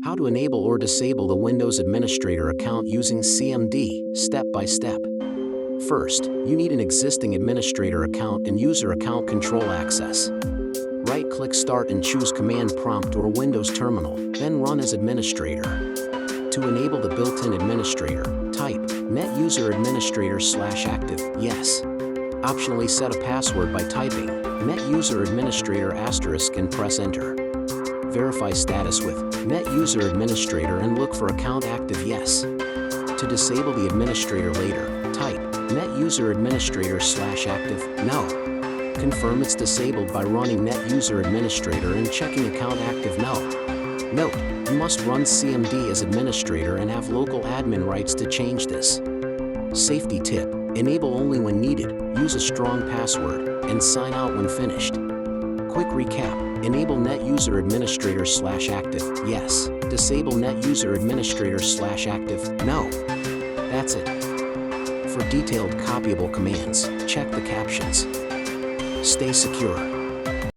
How to enable or disable the Windows Administrator account using CMD, step by step. First, you need an existing administrator account and user account control access. Right-click Start and choose Command Prompt or Windows Terminal, then Run as Administrator. To enable the built-in administrator, type NetUserAdministrator/active, yes. Optionally set a password by typing NetUserAdministrator* and press Enter. Verify status with NetUserAdministrator and look for account active, yes. To disable the administrator later, type NetUserAdministrator/active, no. Confirm it's disabled by running NetUserAdministrator and checking account active, no. Note, you must run CMD as administrator and have local admin rights to change this. Safety tip: enable only when needed, use a strong password, and sign out when finished. Quick recap: enable NetUserAdministrator/active, yes. Disable NetUserAdministrator/active, no. That's it. For detailed copyable commands, check the captions. Stay secure.